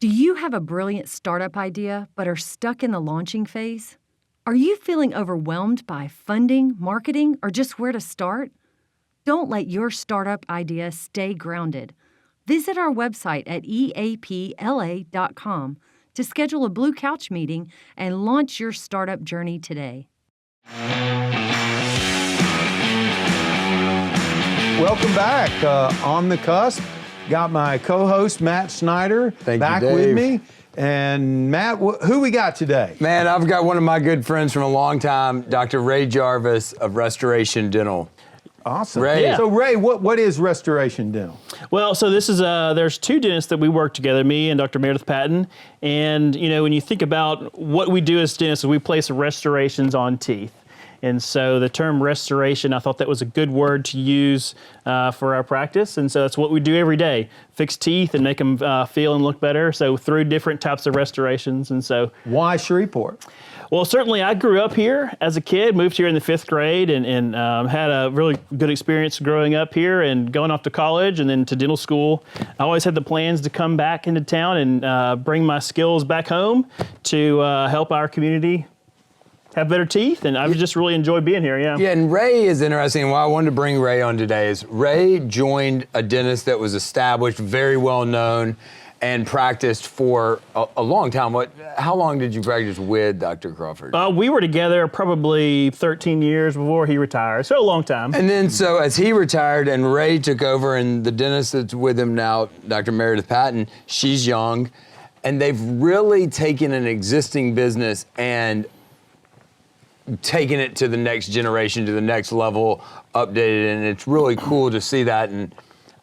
Do you have a brilliant startup idea but are stuck in the launching phase? Are you feeling overwhelmed by funding, marketing, or just where to start? Don't let your startup idea stay grounded. Visit our website at eapla.com to schedule a Blue Couch meeting and launch your startup journey today. Welcome back. On the Cusp. Got my co-host, Matt Snyder, back with me. And Matt, who we got today? Man, I've got one of my good friends from a long time, Dr. Ray Jarvis of Restoration Dental. Awesome. Ray. Yeah. So Ray, what is Restoration Dental? Well, so this is there's two dentists that we work together, me and Dr. Meredith Patton. And when you think about what we do as dentists, we place restorations on teeth. And so the term restoration, I thought that was a good word to use for our practice. And so that's what we do every day, fix teeth and make them feel and look better. So through different types of restorations. And so why Shreveport? Well, certainly I grew up here as a kid, moved here in the 5th grade and had a really good experience growing up here and going off to college and then to dental school. I always had the plans to come back into town and bring my skills back home to help our community have better teeth, and I've just really enjoyed being here, yeah. Yeah, and Ray is interesting. Why I wanted to bring Ray on today is Ray joined a dentist that was established, very well known, and practiced for a long time. How long did you practice with Dr. Crawford? We were together probably 13 years before he retired, so a long time. And then so as he retired and Ray took over, and the dentist that's with him now, Dr. Meredith Patton, she's young, and they've really taken an existing business and taking it to the next generation, to the next level, updated, and it's really cool to see that. And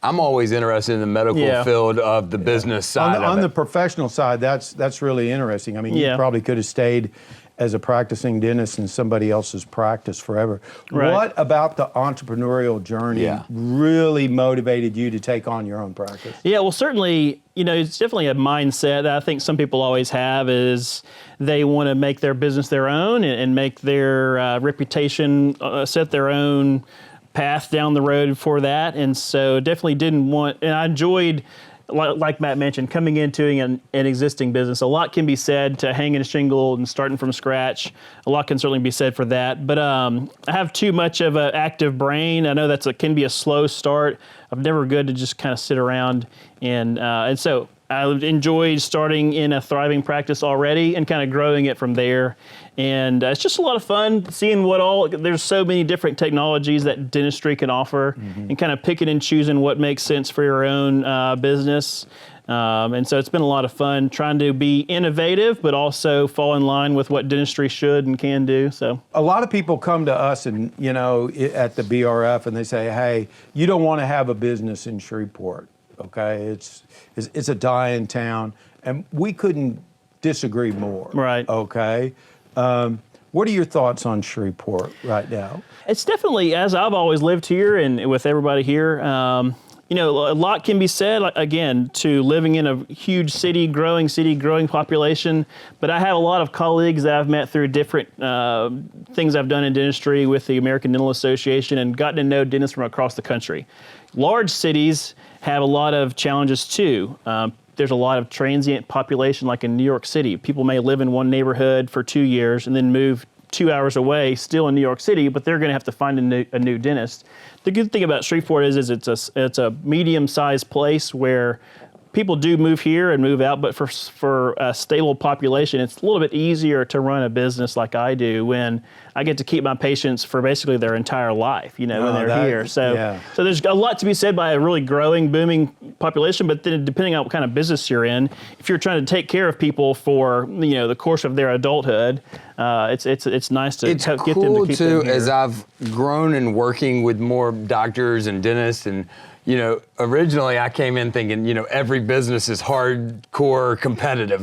I'm always interested in the medical field of the business side on the professional side, that's really interesting. I mean, you probably could have stayed as a practicing dentist in somebody else's practice forever. Right. What about the entrepreneurial journey really motivated you to take on your own practice? Yeah, well, certainly, it's definitely a mindset that I think some people always have is they want to make their business their own and make their reputation, set their own path down the road for that. And so definitely didn't want, and I enjoyed, like Matt mentioned, coming into an existing business. A lot can be said to hanging a shingle and starting from scratch. A lot can certainly be said for that. But I have too much of an active brain. I know can be a slow start. I'm never good to just kind of sit around. And so I enjoyed starting in a thriving practice already and kind of growing it from there. And it's just a lot of fun seeing there's so many different technologies that dentistry can offer and kind of picking and choosing what makes sense for your own business. And so it's been a lot of fun trying to be innovative, but also fall in line with what dentistry should and can do. So a lot of people come to us and, at the BRF and they say, hey, you don't want to have a business in Shreveport. Okay, it's a dying town, and we couldn't disagree more. Right. Okay. What are your thoughts on Shreveport right now? It's definitely, as I've always lived here and with everybody here, a lot can be said, again, to living in a huge city, growing population. But I have a lot of colleagues that I've met through different things I've done in dentistry with the American Dental Association and gotten to know dentists from across the country. Large cities have a lot of challenges too. There's a lot of transient population, like in New York City. People may live in one neighborhood for 2 years and then move 2 hours away, still in New York City, but they're going to have to find a new dentist. The good thing about Shreveport is it's a medium-sized place where people do move here and move out, but for a stable population, it's a little bit easier to run a business like I do when I get to keep my patients for basically their entire life, when they're here. So there's a lot to be said by a really growing, booming population, but then depending on what kind of business you're in, if you're trying to take care of people for, the course of their adulthood, it's nice to get them to keep them here. As I've grown and working with more doctors and dentists and originally I came in thinking, every business is hardcore competitive.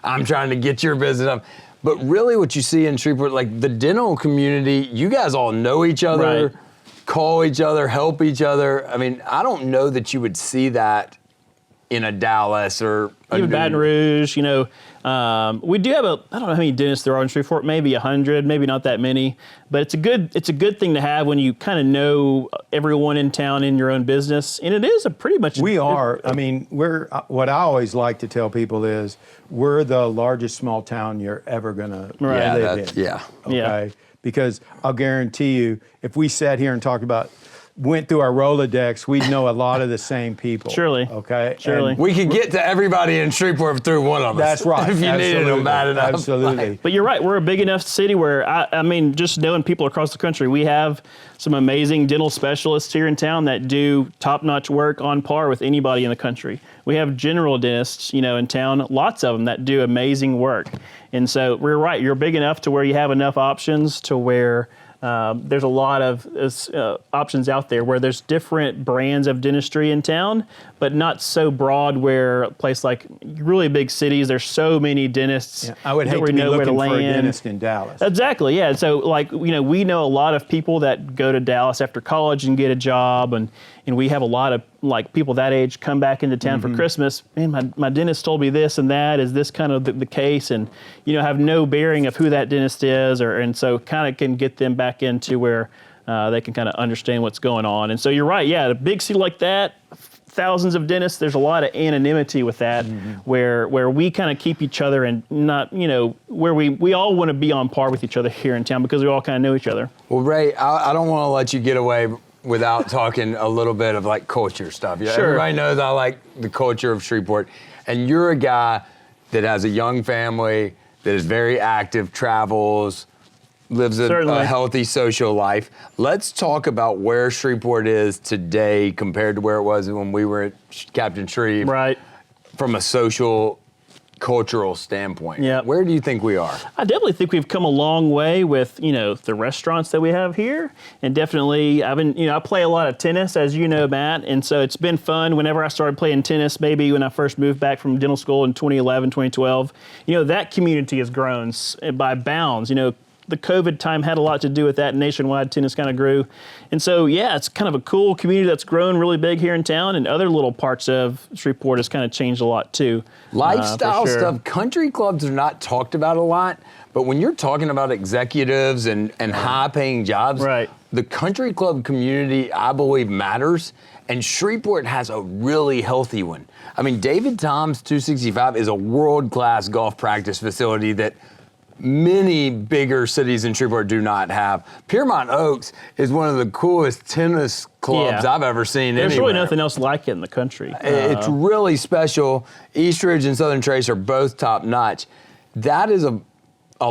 I'm trying to get your business up. But really what you see in Shreveport, like the dental community, you guys all know each other, call each other, help each other. I mean, I don't know that you would see that in a Dallas or even Baton Rouge, you know. We do have I don't know how many dentists there are in Shreveport, maybe 100, maybe not that many, but it's a good thing to have when you kind of know everyone in town in your own business, and it is a pretty much. I mean, what I always like to tell people is we're the largest small town you're ever gonna live in. Yeah. Okay. Yeah. Because I'll guarantee you, if we sat here and talked about, went through our Rolodex, we'd know a lot of the same people. Surely. Okay. Surely. We could get to everybody in Shreveport through one of us. That's right. If you needed them bad enough. Absolutely. But you're right. We're a big enough city where, I mean, just knowing people across the country, we have some amazing dental specialists here in town that do top-notch work on par with anybody in the country. We have general dentists, you know, in town, lots of them that do amazing work. And so we're right. You're big enough to where you have enough options to where there's a lot of options out there where there's different brands of dentistry in town, but not so broad where a place like really big cities, there's so many dentists. Yeah, I would hate to be looking for a dentist in Dallas. Exactly, yeah. So like, you know, we know a lot of people that go to Dallas after college and get a job, and we have a lot of like people that age come back into town for Christmas. Man, my dentist told me this and that. Is this kind of the case? And, you know, have no bearing of who that dentist is, and so kind of can get them back into where they can kind of understand what's going on. And so you're right, yeah, a big city like that, thousands of dentists, there's a lot of anonymity with that, where we kind of keep each other and not, you know, where we all want to be on par with each other here in town because we all kind of know each other. Well, Ray, I don't want to let you get away without talking a little bit of like culture stuff. Yeah, sure. Everybody knows I like the culture of Shreveport, and you're a guy that has a young family, that is very active, travels, lives a healthy social life. Let's talk about where Shreveport is today compared to where it was when we were at Captain Shreve. Right. From a social, cultural standpoint. Yeah. Where do you think we are? I definitely think we've come a long way with, you know, the restaurants that we have here. And definitely, I play a lot of tennis, as you know, Matt. And so it's been fun whenever I started playing tennis, maybe when I first moved back from dental school in 2011, 2012. You know, that community has grown by bounds. You know, the COVID time had a lot to do with that. Nationwide tennis kind of grew. And so, yeah, it's kind of a cool community that's grown really big here in town, and other little parts of Shreveport has kind of changed a lot too. Lifestyle for sure. stuff, country clubs are not talked about a lot, but when you're talking about executives and high-paying jobs, right. The country club community, I believe, matters, and Shreveport has a really healthy one. I mean, David Tom's 265 is a world-class golf practice facility that many bigger cities in Shreveport do not have. Piermont Oaks is one of the coolest tennis clubs I've ever seen There's anywhere. really nothing else like it in the country. It's really special. Eastridge and Southern Trace are both top notch. That is a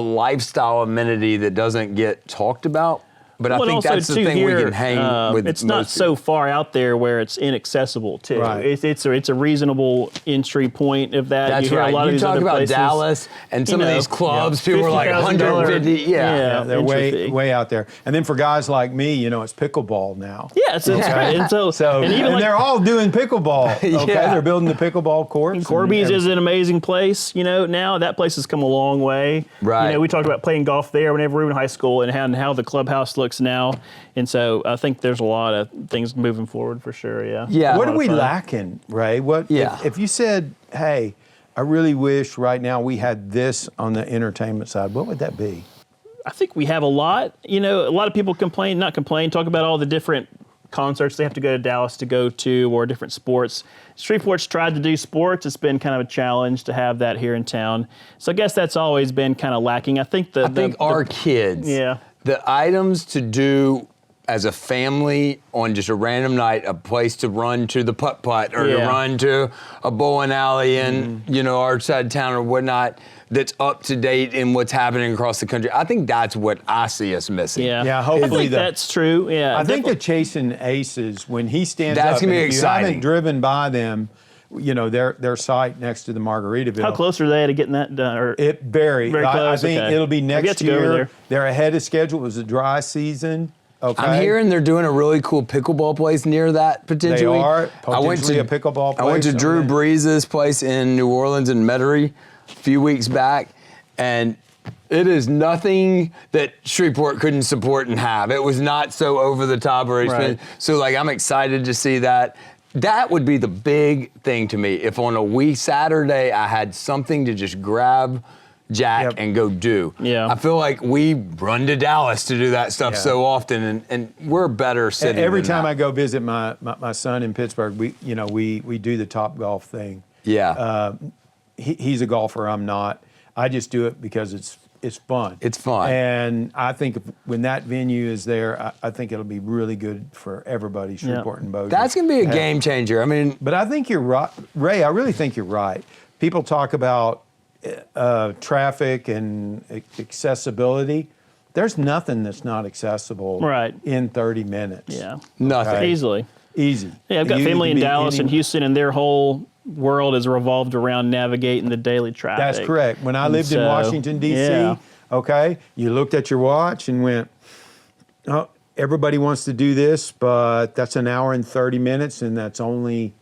lifestyle amenity that doesn't get talked about. But I think that's the thing we can hang with. It's not so far out there where it's inaccessible too. Right. It's a reasonable entry point of that. That's you hear right. a lot of You these talk other about places, Dallas and some of these clubs, people are like $50,000. 150. Yeah. They're entry fee. way out there. And then for guys like me, you know, it's pickleball now. Yeah, it's right. And so And even like they're all doing pickleball. Okay, Yeah. they're building the pickleball courts. Corby's is an amazing place. You know, now that place has come a long way. Right. You know, we talked about playing golf there whenever we were in high school and how the clubhouse looks now. And so I think there's a lot of things moving forward for sure. Yeah. Yeah. What are we lacking, Ray? If you said, hey, I really wish right now we had this on the entertainment side, what would that be? I think we have a lot. You know, a lot of people talk about all the different concerts they have to go to Dallas to go to, or different sports. Shreveport's tried to do sports. It's been kind of a challenge to have that here in town. So I guess that's always been kind of lacking. I think our kids, the items to do as a family on just a random night, a place to run to the putt-putt or to run to a bowling alley in, you know, our side of town or whatnot, that's up to date in what's happening across the country. I think that's what I see us missing. Yeah, hopefully I think that's true. Yeah, I think the Chasing Aces, when he stands That's up, gonna be and if exciting. you haven't driven by them, you know, their site next to the Margaritaville. How close are they to getting that done? Or It very Very I close, think okay. it'll be I get next to go over year. there. They're ahead of schedule. It was a dry season. Okay. I'm hearing they're doing a really cool pickleball place near that potentially. They are I went potentially to a pickleball I went place to Drew over there. Breeze's place in New Orleans in Metairie a few weeks back, and it is nothing that Shreveport couldn't support and have. It was not so over the top or expensive. Right. So like I'm excited to see that. That would be the big thing to me. If on a Saturday, I had something to just grab Jack and go do. Yeah. I feel like we run to Dallas to do that stuff so often, and we're better city. Every time I go visit my son in Pittsburgh, we do the Top Golf thing. Yeah. He's a golfer, I'm not. I just do it because it's fun. It's fun. And I think when that venue is there, I think it'll be really good for everybody, Shreveport and Bossier. That's going to be a game changer. I mean, but I think you're right, Ray. I really think you're right. People talk about traffic and accessibility. There's nothing that's not accessible in 30 minutes. Yeah. Nothing. Okay? Easily. Easy. Yeah, I've got family in Dallas and Houston, and their whole world is revolved around navigating the daily traffic. That's correct. When I lived in Washington, D.C., okay, you looked at your watch and went, oh, everybody wants to do this, but that's an hour and 30 minutes, and that's only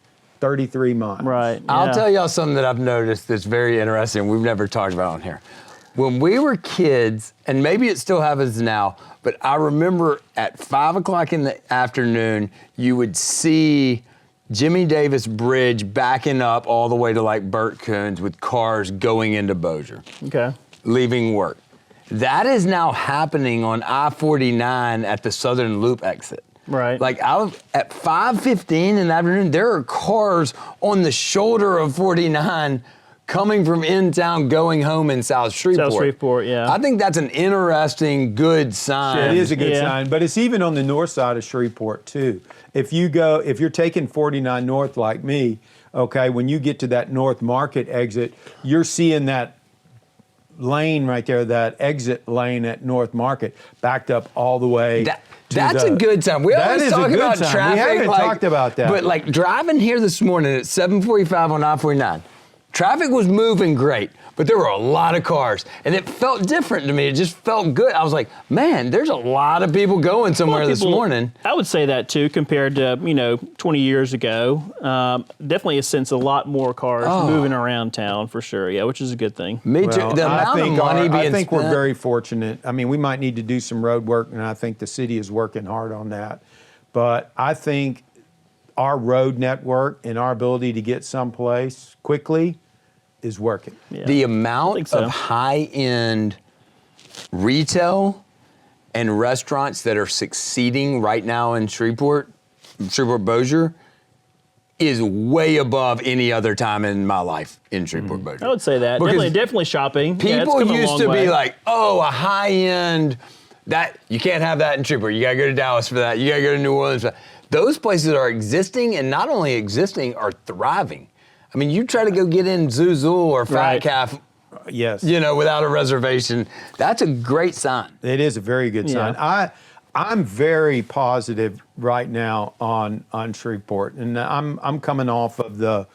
33 miles. Right. I'll tell y'all something that I've noticed that's very interesting. We've never talked about on here. When we were kids, and maybe it still happens now, but I remember at 5 o'clock in the afternoon, you would see Jimmy Davis Bridge backing up all the way to like Burt Coons with cars going into Bossier. Okay. Leaving work. That is now happening on I-49 at the Southern Loop exit. Right. Like at 5:15 in the afternoon, there are cars on the shoulder of 49 coming from in town, going home in South Shreveport. South Shreveport, yeah. I think that's an interesting, good sign. It is a good sign, but it's even on the north side of Shreveport too. If you're taking 49 north like me, okay, when you get to that North Market exit, you're seeing that lane right there, that exit lane at North Market, backed up all the way. That's a good sign. We always talk about traffic. We haven't talked about that. But like driving here this morning at 7:45 on I-49, traffic was moving great, but there were a lot of cars, and it felt different to me. It just felt good. I was like, man, there's a lot of people going somewhere this morning. I would say that too, compared to 20 years ago. Definitely a sense a lot more cars moving around town for sure. Yeah, which is a good thing. Me too. Well, the amount of money being I think spent. we're very fortunate. I mean, we might need to do some road work, and I think the city is working hard on that. But I think our road network and our ability to get someplace quickly is working. Yeah. The amount of high-end retail and restaurants that are succeeding right now in Shreveport-Bossier is way above any other time in my life in Shreveport-Bossier. I would say that. Definitely shopping. People used to be like, oh, a high-end, that you can't have that in Shreveport. You got to go to Dallas for that. You got to go to New Orleans for that. Those places are existing, and not only existing, are thriving. I mean, you try to go get in Zuzul or Fat Calf, yes, without a reservation. That's a great sign. It is a very good sign. I'm very positive right now on Shreveport, and I'm coming off of the,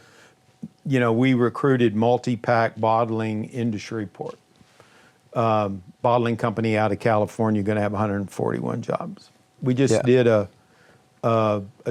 we recruited multi-pack bottling into Shreveport. Bottling company out of California, going to have 141 jobs. We just did a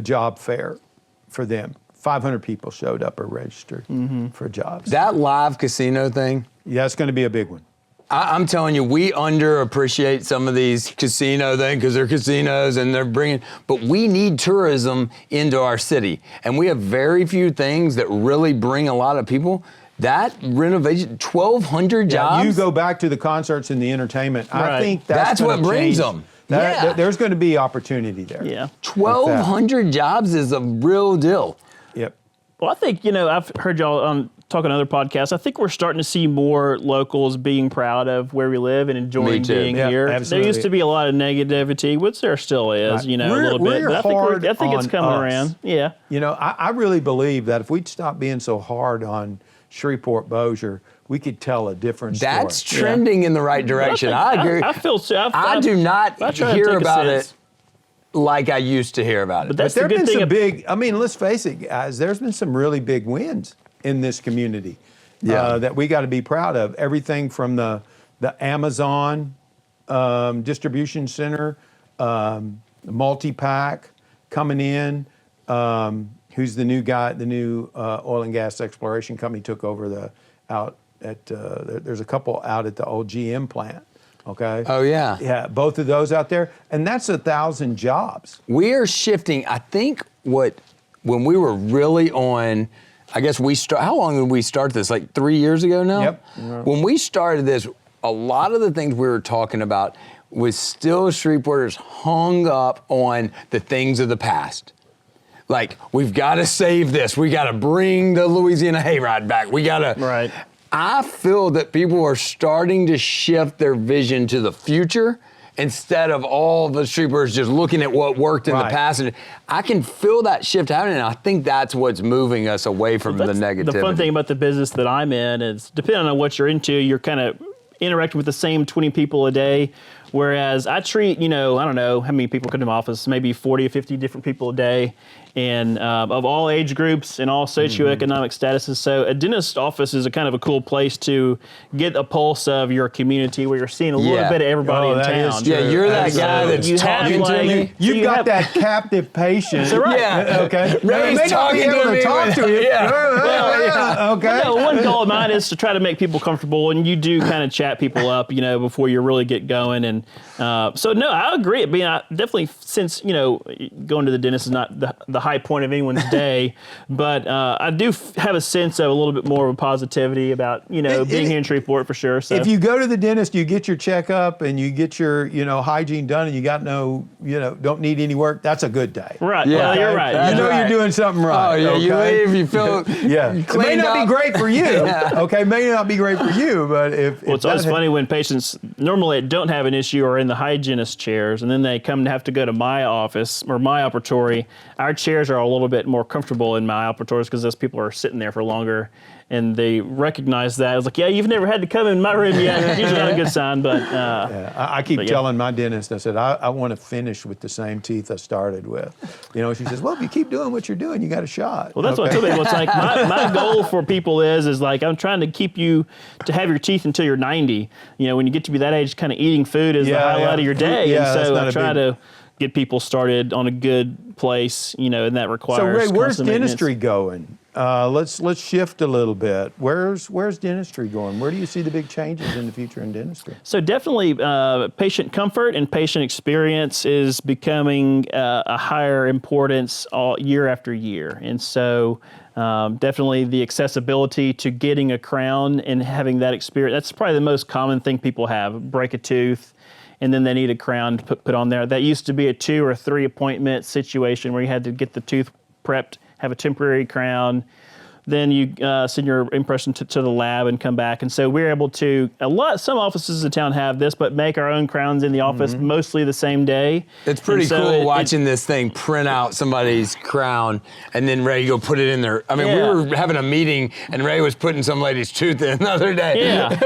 job fair for them. 500 people showed up or registered for jobs. That live casino thing? Yeah, it's going to be a big one. I'm telling you, we underappreciate some of these casino things because they're casinos and they're but we need tourism into our city. And we have very few things that really bring a lot of people. That renovation, 1,200 jobs. You go back to the concerts and the entertainment. Right. I think that's what brings them. There's going to be opportunity there. Yeah. 1,200 jobs is a real deal. Yep. Well, I think, I've heard y'all talk on other podcasts. I think we're starting to see more locals being proud of where we live and enjoying being here. Absolutely. There used to be a lot of negativity, which there still is, a little bit. But I think it's coming around. Yeah. I really believe that if we'd stop being so hard on Shreveport-Bossier, we could tell a different story. That's trending in the right direction. I agree. I feel so. I do not hear about it like I used to hear about it. But that's there the have good been thing. some big, let's face it, guys, there's been some really big wins in this community that we got to be proud of. Everything from the Amazon distribution center, multi-pack coming in, who's the new guy, the new oil and gas exploration company took over there's a couple out at the old GM plant. Okay. Oh, yeah. Yeah, both of those out there. And that's 1,000 jobs. We are shifting. I think what when we were really on, I guess how long did we start this? Like 3 years ago now? Yep. When we started this, a lot of the things we were talking about was still Shreveporters hung up on the things of the past. Like, we've got to save this. We got to bring the Louisiana hayride back. We got to. Right. I feel that people are starting to shift their vision to the future instead of all the Shreveporters just looking at what worked in the past. And I can feel that shift happening, and I think that's what's moving us away from the negativity. The fun thing about the business that I'm in is, depending on what you're into, you're kind of interacting with the same 20 people a day. Whereas I treat, I don't know how many people come to my office, maybe 40 or 50 different people a day, and of all age groups and all socioeconomic statuses. So a dentist office is a kind of a cool place to get a pulse of your community, where you're seeing a little bit of everybody in that is town. true. Yeah, you're that guy that's you talking have, to me. You've got that captive patient. So, right. Yeah. Okay. Ray's They may not be talking able to me. talk to you. Okay. One goal of mine is to try to make people comfortable, and you do kind of chat people up, before you really get going. And so, no, I agree. I mean, I definitely, since, going to the dentist is not the high point of anyone's day, but I do have a sense of a little bit more of a positivity about, being here in Shreveport for sure. So if you go to the dentist, you get your checkup and you get your, hygiene done, and you got don't need any work, that's a good day. Right. Yeah. Well, you're right. You know you're doing something right. Oh, yeah, you leave, you feel It may not be great for you. Okay, may not be great for you, but if Well, it's always funny when patients normally don't have an issue are in the hygienist chairs, and then they come to have to go to my office or my operatory. Our chairs are a little bit more comfortable in my operatories because those people are sitting there for longer, and they recognize that. It's like, yeah, you've never had to come in my room yet. That's usually not a good sign, but I keep telling my dentist, I said, I want to finish with the same teeth I started with. She says, well, if you keep doing what you're doing, you got a shot. Well, that's what I tell people. It's like my goal for people is like, I'm trying to keep you to have your teeth until you're 90. When you get to be that age, kind of eating food is the highlight of your day. Yeah, and so I try to get people started on a good place, and that requires. So Ray, where's constant maintenance. dentistry going? Let's shift a little bit. Where's dentistry going? Where do you see the big changes in the future in dentistry? So definitely patient comfort and patient experience is becoming a higher importance year after year. And so definitely the accessibility to getting a crown and having that experience, that's probably the most common thing people have, break a tooth, and then they need a crown to put on there. That used to be a 2 or 3 appointment situation where you had to get the tooth prepped, have a temporary crown, then you send your impression to the lab and come back. And so we're able to, some offices in town have this, but make our own crowns in the office mostly the same day. It's pretty cool watching this thing print out somebody's crown and then Ray go put it in there. I mean, we were having a meeting and Ray was putting some lady's tooth in the other day. Yeah.